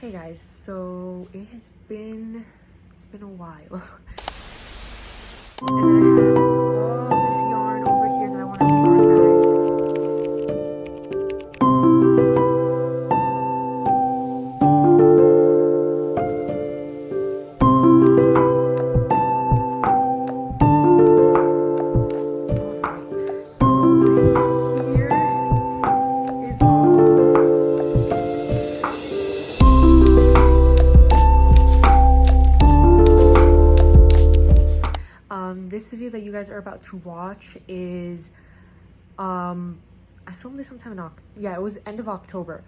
Hey guys, so it's been a while. And then I have all this yarn over here that I want to reorganize. Alright, so here is all. This video that you guys are about to watch is, I filmed this sometime in it was end of October.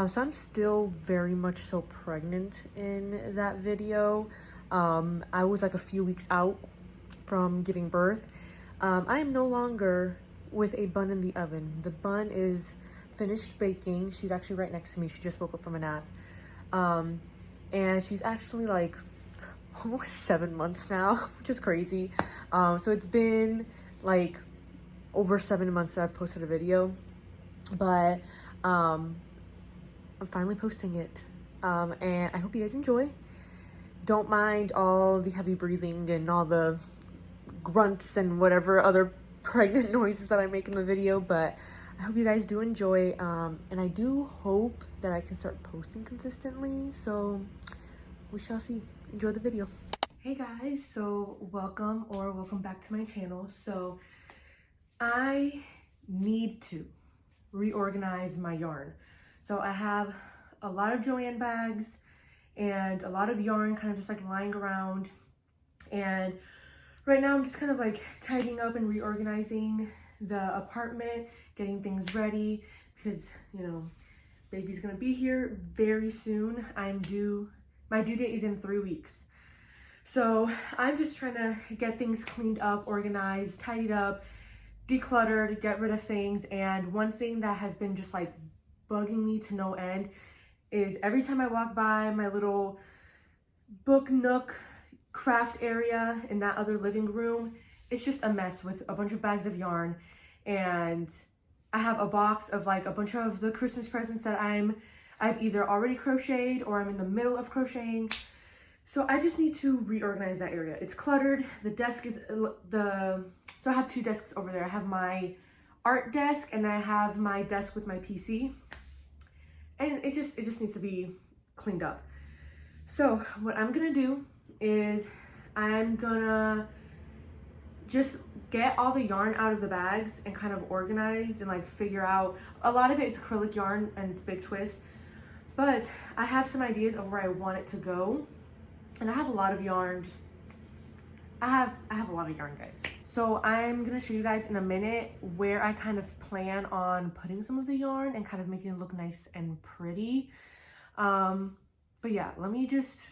So I'm still very much so pregnant in that video. I was like a few weeks out from giving birth. I am no longer with a bun in the oven. The bun is finished baking. She's actually right next to me. She just woke up from a nap. And she's actually like almost 7 months now, which is crazy. So it's been like over 7 months that I've posted a video, but I'm finally posting it, and I hope you guys enjoy. Don't mind all the heavy breathing and all the grunts and whatever other pregnant noises that I make in the video, but I hope you guys do enjoy, and I do hope that I can start posting consistently, so we shall see. Enjoy the video. Hey guys, so welcome back to my channel. So I need to reorganize my yarn. So I have a lot of Joann bags and a lot of yarn kind of just like lying around, and right now I'm just kind of like tidying up and reorganizing the apartment, getting things ready because, you know, baby's gonna be here very soon. My due date is in 3 weeks. So I'm just trying to get things cleaned up, organized, tidied up, decluttered, get rid of things. And one thing that has been just like bugging me to no end is every time I walk by my little book nook craft area in that other living room, it's just a mess with a bunch of bags of yarn. And I have a box of like a bunch of the Christmas presents that I've either already crocheted or I'm in the middle of crocheting. So I just need to reorganize that area. It's cluttered. The desk is so I have 2 desks over there. I have my art desk and I have my desk with my PC. And it just needs to be cleaned up. So what I'm gonna do is I'm gonna just get all the yarn out of the bags and kind of organize and like figure out. A lot of it is acrylic yarn and it's big twist. But I have some ideas of where I want it to go. And I have a lot of yarn, I have a lot of yarn, guys. So I'm gonna show you guys in a minute where I kind of plan on putting some of the yarn and kind of making it look nice and pretty. But yeah, let me just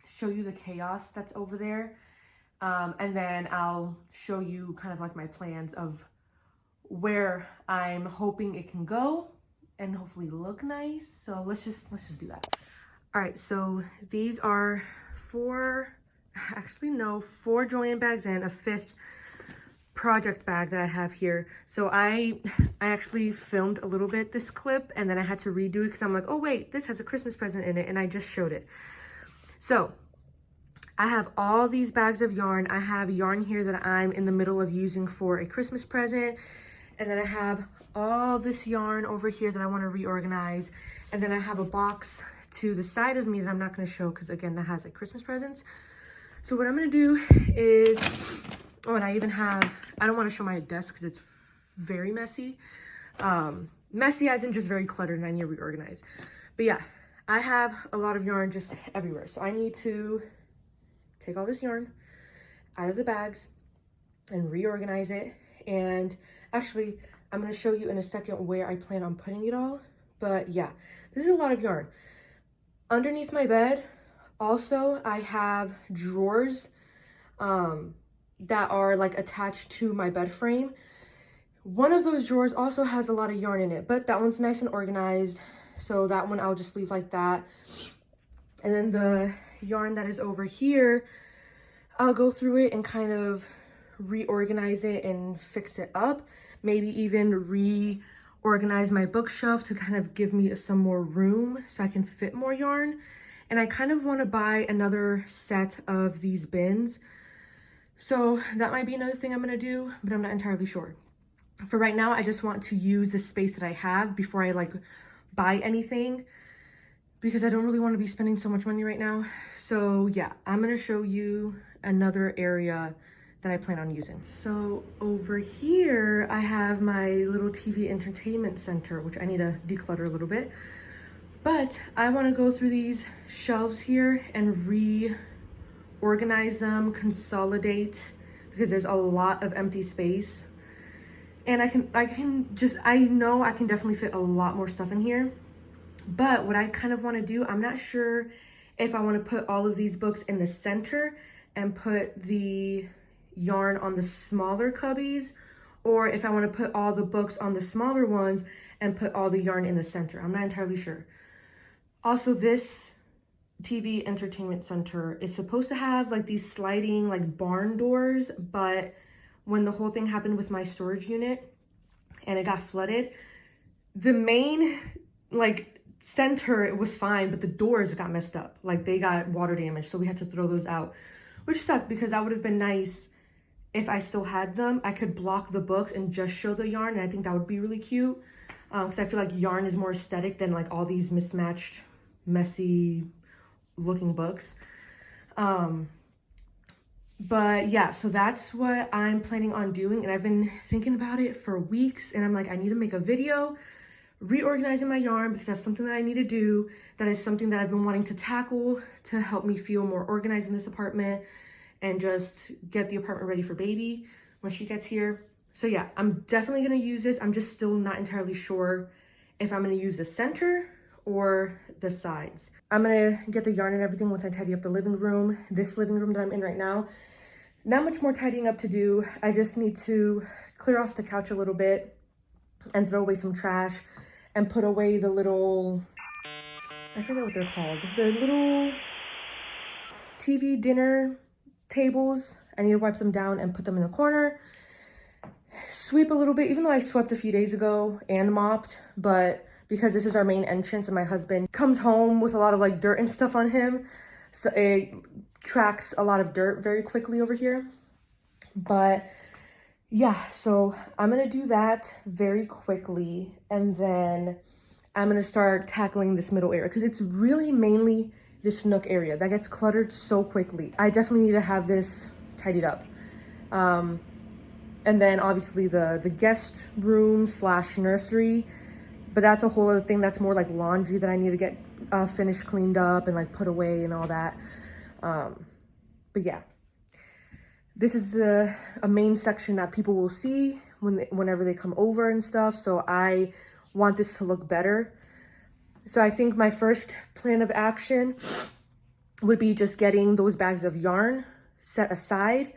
show you the chaos that's over there. And then I'll show you kind of like my plans of where I'm hoping it can go and hopefully look nice. So let's just do that. All right, so these are 4 Joann bags and a 5th project bag that I have here. So I actually filmed a little bit this clip and then I had to redo it because I'm like, oh wait, this has a Christmas present in it, and I just showed it. So I have all these bags of yarn. I have yarn here that I'm in the middle of using for a Christmas present, and then I have all this yarn over here that I want to reorganize, and then I have a box to the side of me that I'm not going to show because again that has like Christmas presents. So what I'm going to do is, oh, and I don't want to show my desk because it's very messy. Messy as in just very cluttered and I need to reorganize. But yeah, I have a lot of yarn just everywhere. So I need to take all this yarn out of the bags and reorganize it. And actually, I'm going to show you in a second where I plan on putting it all. But yeah, this is a lot of yarn. Underneath my bed, also, I have drawers that are like attached to my bed frame. One of those drawers also has a lot of yarn in it, but that one's nice and organized. So that one I'll just leave like that. And then the yarn that is over here, I'll go through it and kind of reorganize it and fix it up. Maybe even reorganize my bookshelf to kind of give me some more room so I can fit more yarn. And I kind of want to buy another set of these bins. So that might be another thing I'm going to do, but I'm not entirely sure. For right now, I just want to use the space that I have before I like buy anything, because I don't really want to be spending so much money right now. So yeah, I'm going to show you another area that I plan on using. So over here, I have my little TV entertainment center, which I need to declutter a little bit. But I want to go through these shelves here and reorganize them, consolidate, because there's a lot of empty space. And I know I can definitely fit a lot more stuff in here. But what I kind of want to do, I'm not sure if I want to put all of these books in the center and put the yarn on the smaller cubbies, or if I want to put all the books on the smaller ones and put all the yarn in the center. I'm not entirely sure. Also, this TV entertainment center is supposed to have like these sliding like barn doors, but when the whole thing happened with my storage unit and it got flooded, the main like center, it was fine, but the doors got messed up. Like they got water damage, so we had to throw those out, which sucked because that would have been nice if I still had them. I could block the books and just show the yarn, and I think that would be really cute, because I feel like yarn is more aesthetic than like all these mismatched, messy looking books. But yeah, so that's what I'm planning on doing, and I've been thinking about it for weeks, and I'm like, I need to make a video reorganizing my yarn, because that's something that I need to do. That is something that I've been wanting to tackle to help me feel more organized in this apartment and just get the apartment ready for baby when she gets here. So yeah, I'm definitely gonna use this. I'm just still not entirely sure if I'm gonna use the center or the sides. I'm gonna get the yarn and everything once I tidy up the living room. This living room that I'm in right now, not much more tidying up to do. I just need to clear off the couch a little bit and throw away some trash and put away the little, I forget what they're called, the little TV dinner tables. I need to wipe them down and put them in the corner. Sweep a little bit, even though I swept a few days ago and mopped, but because this is our main entrance and my husband comes home with a lot of like dirt and stuff on him, so it tracks a lot of dirt very quickly over here. But yeah, so I'm gonna do that very quickly, and then I'm gonna start tackling this middle area, because it's really mainly this nook area that gets cluttered so quickly. I definitely need to have this tidied up. And then obviously the guest room / nursery, but that's a whole other thing. That's more like laundry that I need to get finished, cleaned up, and like put away and all that. But yeah, this is a main section that people will see whenever they come over and stuff. So I want this to look better. So I think my first plan of action would be just getting those bags of yarn set aside,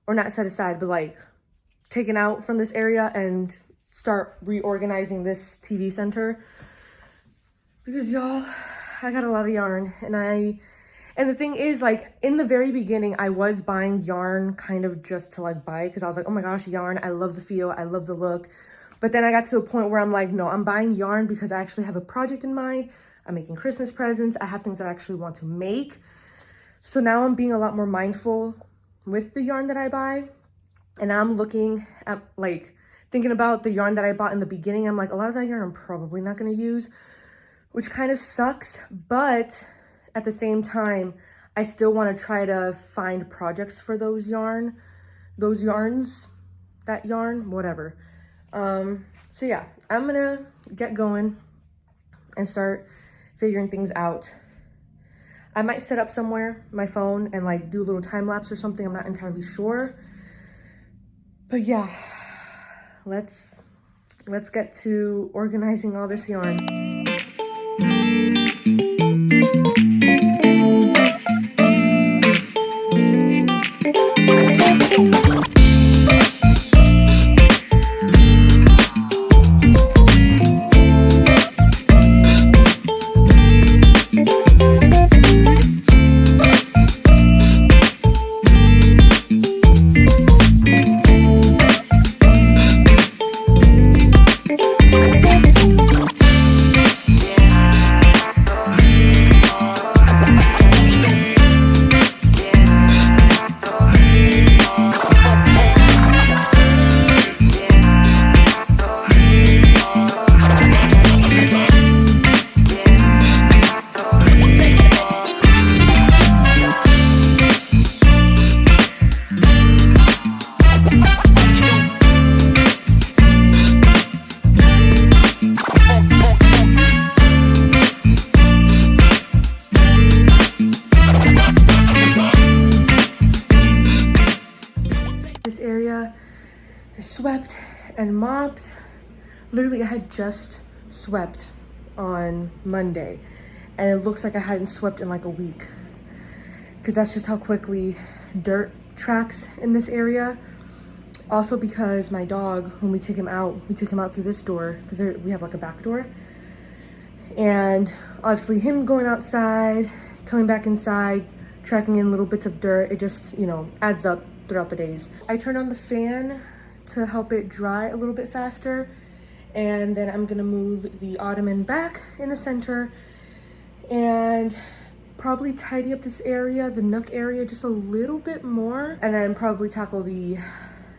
or not set aside, but like taken out from this area, and start reorganizing this TV center. Because y'all, I got a lot of yarn, and the thing is, like, in the very beginning, I was buying yarn kind of just to like buy it, because I was like, oh my gosh, yarn, I love the feel, I love the look. But then I got to a point where I'm like, no, I'm buying yarn because I actually have a project in mind. I'm making Christmas presents. I have things that I actually want to make. So now I'm being a lot more mindful with the yarn that I buy. And I'm looking at, like, thinking about the yarn that I bought in the beginning. I'm like, a lot of that yarn I'm probably not going to use, which kind of sucks. But at the same time, I still want to try to find projects for those yarns, that yarn, whatever. So yeah, I'm gonna get going and start figuring things out. I might set up somewhere my phone and like do a little time lapse or something. I'm not entirely sure, but yeah, let's get to organizing all this yarn. I swept and mopped. Literally, I had just swept on Monday, and it looks like I hadn't swept in like a week, because that's just how quickly dirt tracks in this area. Also because my dog, when we take him out through this door, because we have like a back door, and obviously him going outside, coming back inside, tracking in little bits of dirt, it just, you know, adds up throughout the days. I turned on the fan to help it dry a little bit faster, and then I'm gonna move the ottoman back in the center and probably tidy up this area, the nook area, just a little bit more, and then probably tackle the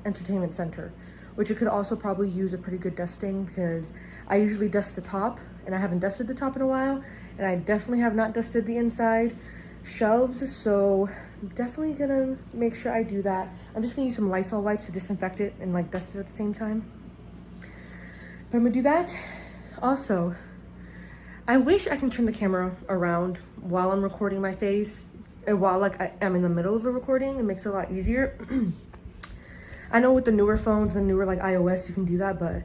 entertainment center, which it could also probably use a pretty good dusting, because I usually dust the top, and I haven't dusted the top in a while, and I definitely have not dusted the inside shelves, so I'm definitely gonna make sure I do that. I'm just gonna use some Lysol wipes to disinfect it and like dust it at the same time. But I'm gonna do that. Also, I wish I can turn the camera around while I'm recording my face, and while like I'm in the middle of the recording. It makes it a lot easier. I know with the newer phones, the newer like iOS, you can do that, but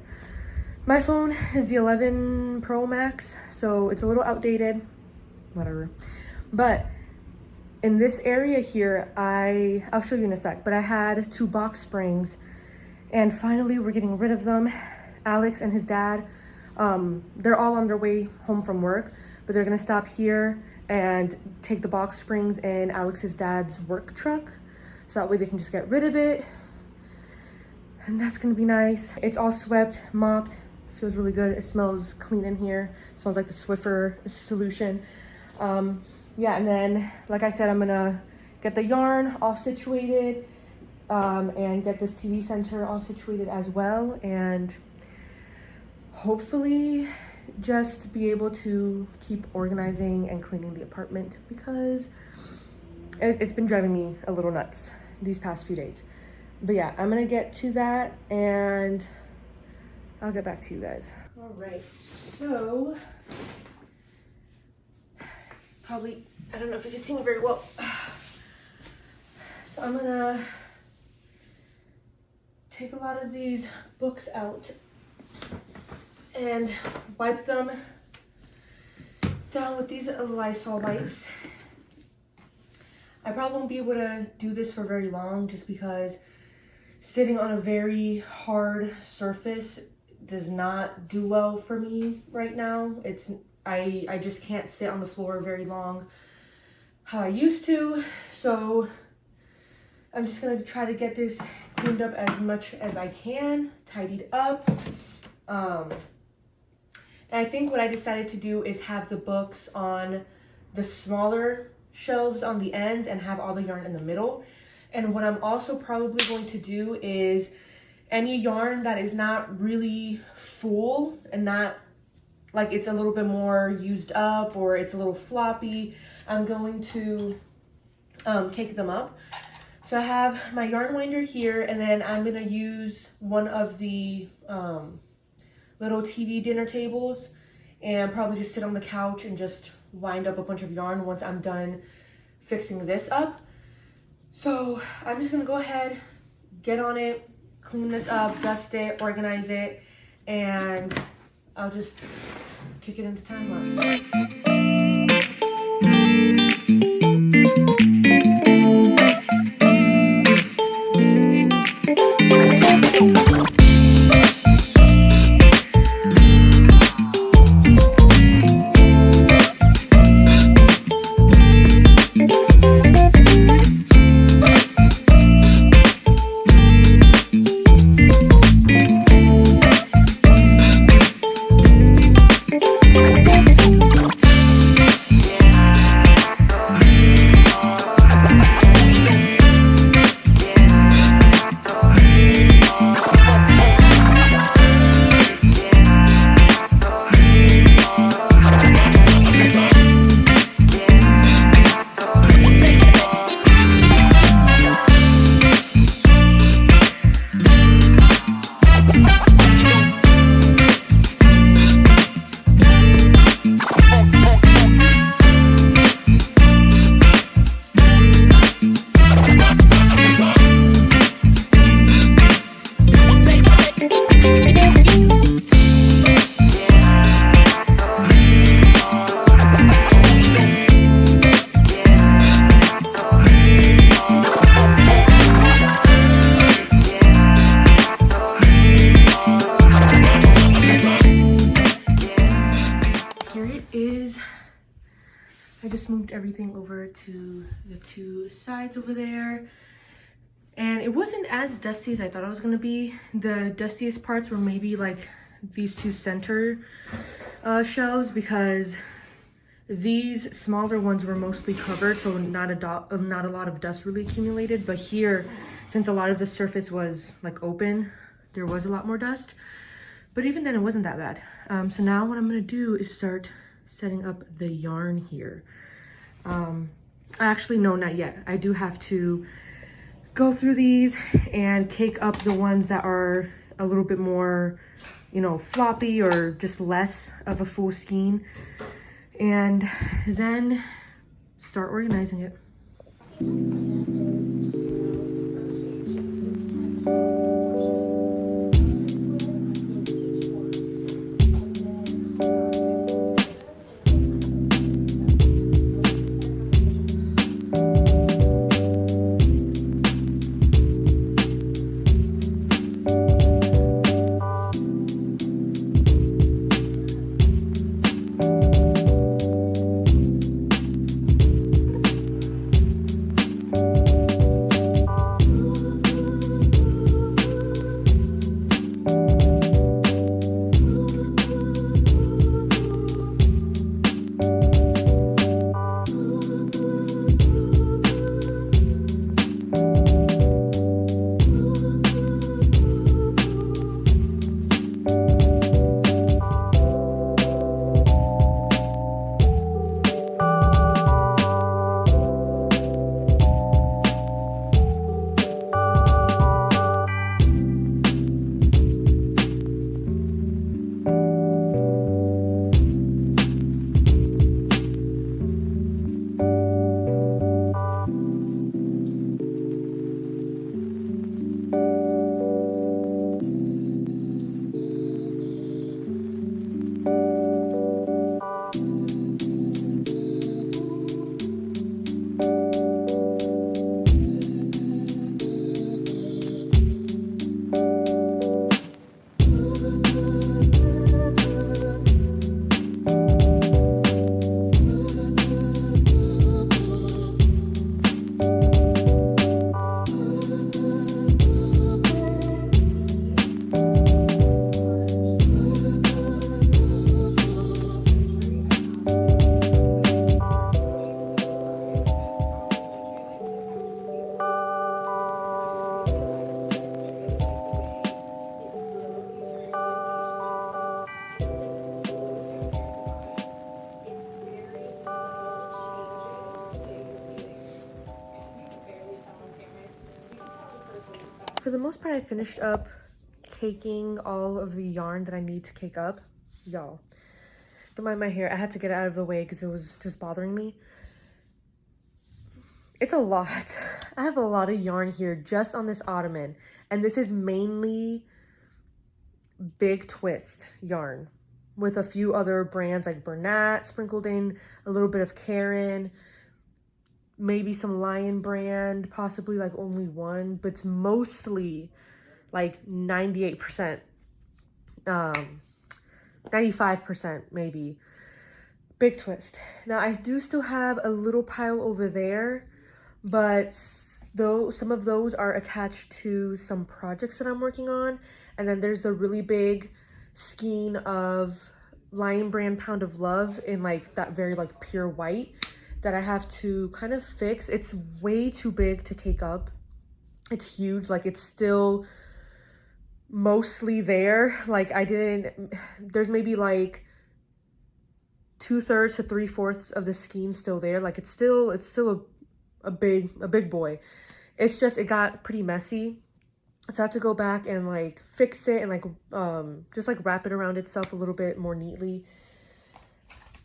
my phone is the 11 Pro Max, so it's a little outdated, whatever. But in this area here, I'll show you in a sec, but I had 2 box springs, and finally we're getting rid of them. Alex and his dad, they're all on their way home from work, but they're gonna stop here and take the box springs in Alex's dad's work truck, so that way they can just get rid of it. And that's gonna be nice. It's all swept, mopped, feels really good. It smells clean in here. It smells like the Swiffer solution. Yeah, and then, like I said, I'm gonna get the yarn all situated, and get this TV center all situated as well, and hopefully just be able to keep organizing and cleaning the apartment, because it's been driving me a little nuts these past few days. But yeah, I'm gonna get to that and I'll get back to you guys. All right, so probably, I don't know if you can see me very well. So I'm gonna take a lot of these books out and wipe them down with these Lysol wipes. I probably won't be able to do this for very long, just because sitting on a very hard surface does not do well for me right now. I just can't sit on the floor very long how I used to. So I'm just gonna try to get this cleaned up as much as I can, tidied up. And I think what I decided to do is have the books on the smaller shelves on the ends and have all the yarn in the middle. And what I'm also probably going to do is any yarn that is not really full and not like it's a little bit more used up or it's a little floppy, I'm going to cake them up. So I have my yarn winder here, and then I'm gonna use one of the little TV dinner tables and probably just sit on the couch and just wind up a bunch of yarn once I'm done fixing this up. So I'm just gonna go ahead, get on it, clean this up, dust it, organize it, and I'll just kick it into time lapse. moved everything over to the two sides over there. And it wasn't as dusty as I thought it was gonna be. The dustiest parts were maybe like these two center shelves, because these smaller ones were mostly covered, so not a lot of dust really accumulated. But here, since a lot of the surface was like open, there was a lot more dust. But even then, it wasn't that bad. So now what I'm gonna do is start setting up the yarn here. Actually, no, not yet. I do have to go through these and cake up the ones that are a little bit more, you know, floppy or just less of a full skein, and then start organizing it. For the most part, I finished up caking all of the yarn that I need to cake up. Y'all, don't mind my hair. I had to get it out of the way because it was just bothering me. It's a lot. I have a lot of yarn here just on this ottoman. And this is mainly Big Twist yarn with a few other brands like Bernat sprinkled in, a little bit of Karen, maybe some Lion brand, possibly like only one, but it's mostly like 98%, 95% maybe Big Twist. Now I do still have a little pile over there, but though some of those are attached to some projects that I'm working on. And then there's a really big skein of Lion brand Pound of Love in like that very like pure white that I have to kind of fix. It's way too big to cake up. It's huge. Like, it's still mostly there. Like, there's maybe like 2/3 to 3/4 of the skein still there. Like, it's still a big boy. It's just, it got pretty messy. So I have to go back and like fix it and like just like wrap it around itself a little bit more neatly.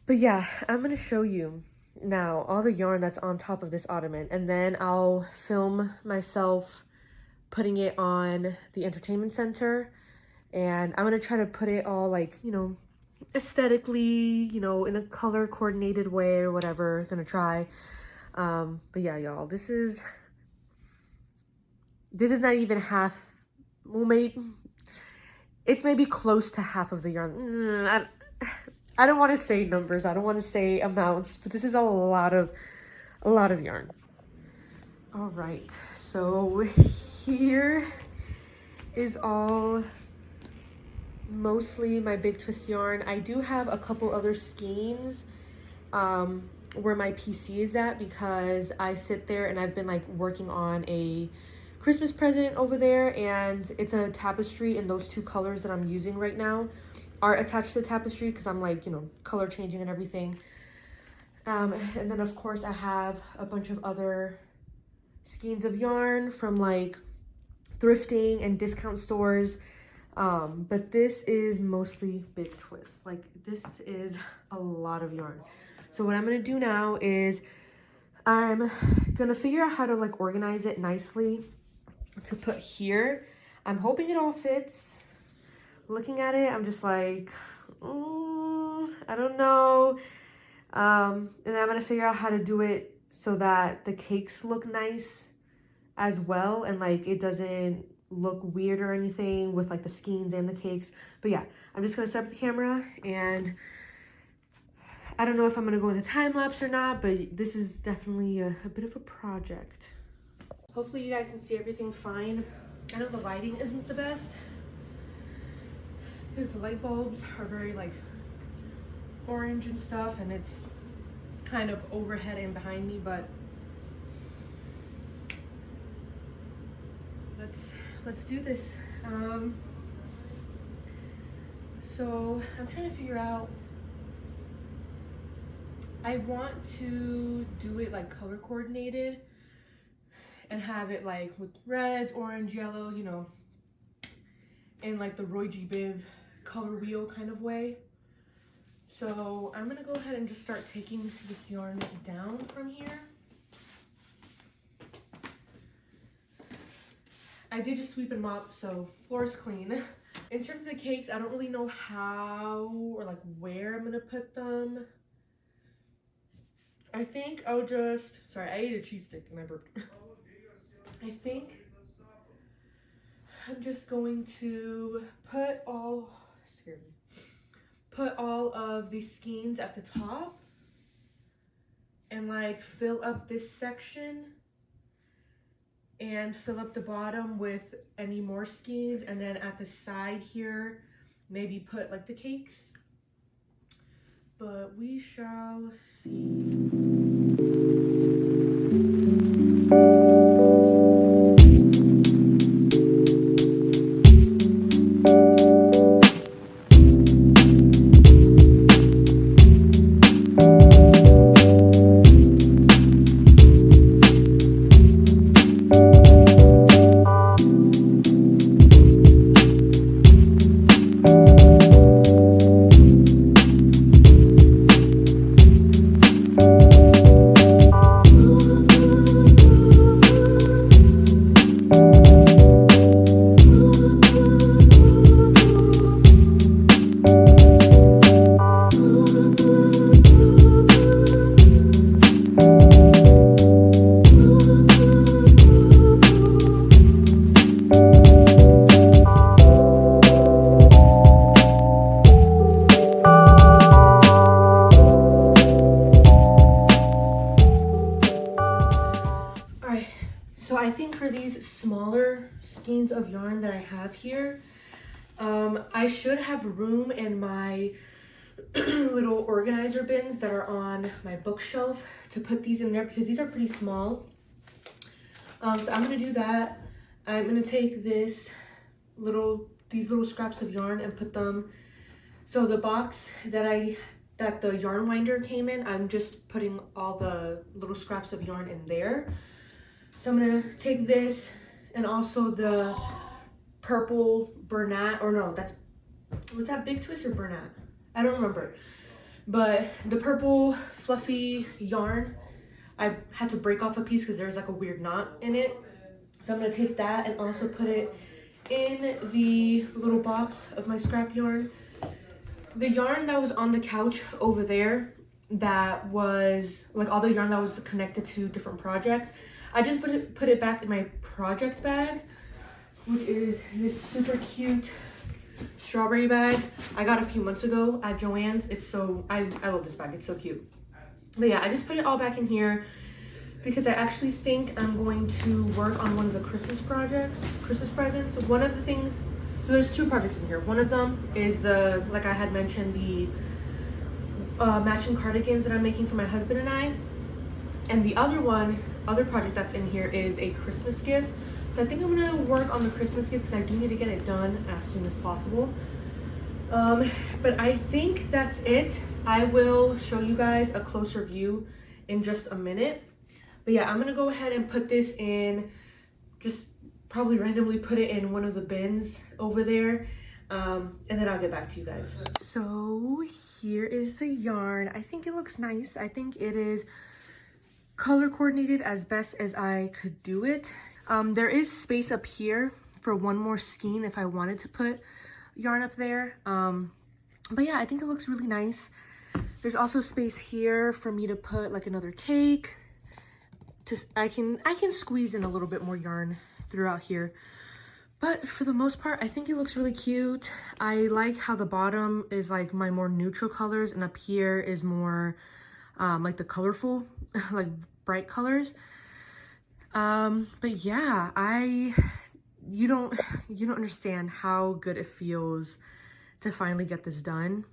But yeah, I'm gonna show you now all the yarn that's on top of this ottoman, and then I'll film myself putting it on the entertainment center, and I'm gonna try to put it all like, you know, aesthetically, you know, in a color coordinated way or whatever. Gonna try. But yeah, y'all, this is not even half. Well, maybe it's maybe close to half of the yarn. I don't want to say numbers. I don't want to say amounts, but this is a lot of yarn. All right, so here is all mostly my big twist yarn. I do have a couple other skeins where my PC is at, because I sit there and I've been like working on a Christmas present over there, and it's a tapestry, and those two colors that I'm using right now are attached to the tapestry because I'm like, you know, color changing and everything. And then of course I have a bunch of other skeins of yarn from like thrifting and discount stores. But this is mostly big twist. Like, this is a lot of yarn. So what I'm gonna do now is I'm gonna figure out how to like organize it nicely to put here. I'm hoping it all fits. Looking at it, I'm just like, I don't know. And then I'm gonna figure out how to do it so that the cakes look nice as well, and like it doesn't look weird or anything with like the skeins and the cakes. But yeah, I'm just gonna set up the camera, and I don't know if I'm gonna go into time lapse or not, but this is definitely a bit of a project. Hopefully you guys can see everything fine. I know the lighting isn't the best because the light bulbs are very like orange and stuff, and it's kind of overhead and behind me, but let's do this. So I'm trying to figure out, I want to do it like color coordinated and have it like with reds, orange, yellow, you know, in like the Roy G. Biv color wheel kind of way. So I'm gonna go ahead and just start taking this yarn down from here. I did just sweep and mop, so floor is clean. In terms of the cakes, I don't really know how or like where I'm gonna put them. I think I'll just, sorry, I ate a cheese stick and I burped. I think I'm just going to put all of these skeins at the top and like fill up this section and fill up the bottom with any more skeins, and then at the side here maybe put like the cakes, but we shall see. So I think for these smaller skeins of yarn that I have here, I should have room in my little organizer bins that are on my bookshelf to put these in there, because these are pretty small. So I'm gonna do that. I'm gonna take these little scraps of yarn and put them. So the box that the yarn winder came in, I'm just putting all the little scraps of yarn in there. So I'm gonna take this and also the purple Bernat, or no, was that Big Twist or Bernat? I don't remember. But the purple fluffy yarn, I had to break off a piece because there's like a weird knot in it. So I'm gonna take that and also put it in the little box of my scrap yarn. The yarn that was on the couch over there, that was like all the yarn that was connected to different projects, I just put it back in my project bag, which is this super cute strawberry bag. I got a few months ago at Joann's. It's so, I love this bag. It's so cute. But yeah, I just put it all back in here because I actually think I'm going to work on one of the Christmas presents. One of the things, so there's two projects in here. One of them is the, like I had mentioned, the matching cardigans that I'm making for my husband and I. And the other project that's in here is a Christmas gift. So I think I'm gonna work on the Christmas gift because I do need to get it done as soon as possible. But I think that's it. I will show you guys a closer view in just a minute. But yeah, I'm gonna go ahead and put this in, just probably randomly put it in one of the bins over there. And then I'll get back to you guys. So here is the yarn. I think it looks nice. I think it is color coordinated as best as I could do it. There is space up here for one more skein if I wanted to put yarn up there. But yeah, I think it looks really nice. There's also space here for me to put like another cake. I can squeeze in a little bit more yarn throughout here. But for the most part, I think it looks really cute. I like how the bottom is like my more neutral colors and up here is more like the colorful, like bright colors. But yeah, you don't understand how good it feels to finally get this done,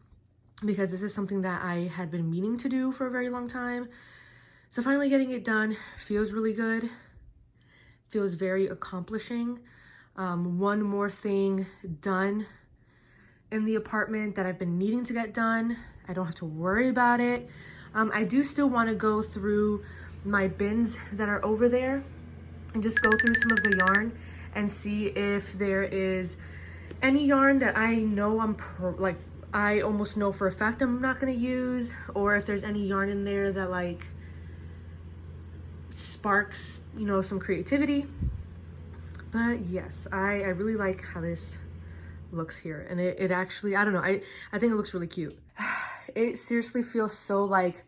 because this is something that I had been meaning to do for a very long time. So finally getting it done feels really good, feels very accomplishing. One more thing done in the apartment that I've been needing to get done. I don't have to worry about it. I do still want to go through my bins that are over there and just go through some of the yarn and see if there is any yarn that I know I almost know for a fact I'm not going to use, or if there's any yarn in there that like sparks, you know, some creativity. But yes, I really like how this looks here, and it actually, I don't know, I think it looks really cute. It seriously feels so like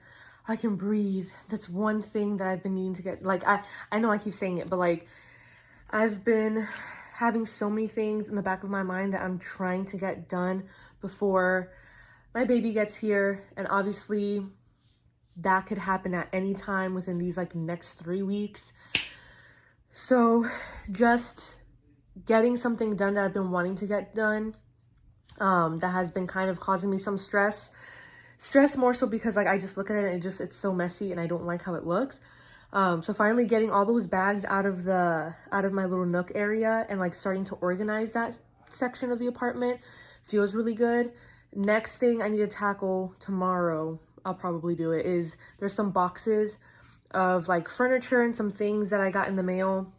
I can breathe. That's one thing that I've been needing to get, like, I know I keep saying it, but like I've been having so many things in the back of my mind that I'm trying to get done before my baby gets here, and obviously that could happen at any time within these like next 3 weeks. So just getting something done that I've been wanting to get done, that has been kind of causing me some stress more so because like I just look at it and it's so messy and I don't like how it looks. So finally getting all those bags out of my little nook area and like starting to organize that section of the apartment feels really good. Next thing I need to tackle tomorrow, I'll probably do it, is there's some boxes of like furniture and some things that I got in the mail,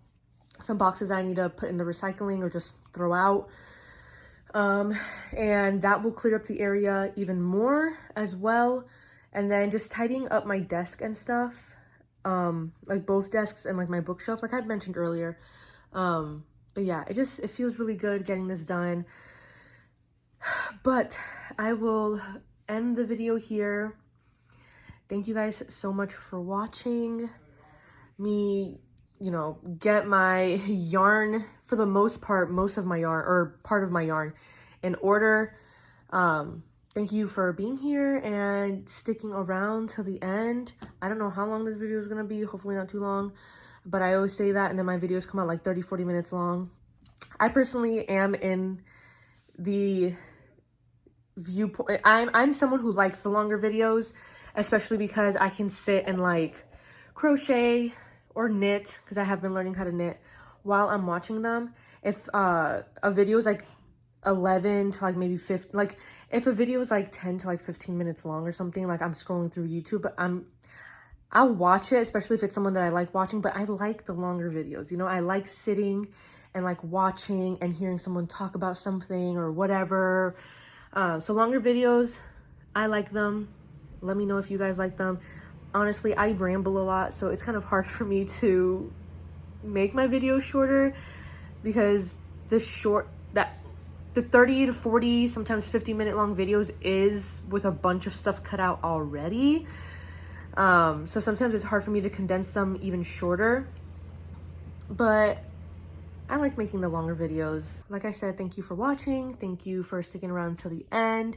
some boxes I need to put in the recycling or just throw out. And that will clear up the area even more as well. And then just tidying up my desk and stuff, like both desks and like my bookshelf, like I mentioned earlier. But yeah, it feels really good getting this done. But I will end the video here. Thank you guys so much for watching me, you know, get my yarn, for the most part, most of my yarn, or part of my yarn, in order. Thank you for being here and sticking around till the end. I don't know how long this video is going to be, hopefully not too long, but I always say that and then my videos come out like 30-40 minutes long. I personally am in the viewpoint, I'm someone who likes the longer videos, especially because I can sit and like crochet or knit, because I have been learning how to knit while I'm watching them. If a video is like 11 to like maybe 15, like if a video is like 10 to like 15 minutes long or something, like I'm scrolling through YouTube, but I'll watch it, especially if it's someone that I like watching. But I like the longer videos, you know, I like sitting and like watching and hearing someone talk about something or whatever. So longer videos, I like them. Let me know if you guys like them. Honestly, I ramble a lot, so it's kind of hard for me to make my videos shorter, because the 30 to 40, sometimes 50-minute long videos is with a bunch of stuff cut out already. So sometimes it's hard for me to condense them even shorter. But I like making the longer videos. Like I said, thank you for watching. Thank you for sticking around till the end.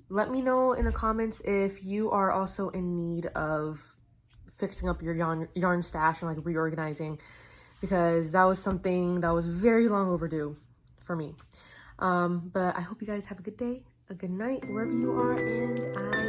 Let me know in the comments if you are also in need of fixing up your yarn stash and like reorganizing, because that was something that was very long overdue for me. But I hope you guys have a good day, a good night, wherever you are, and I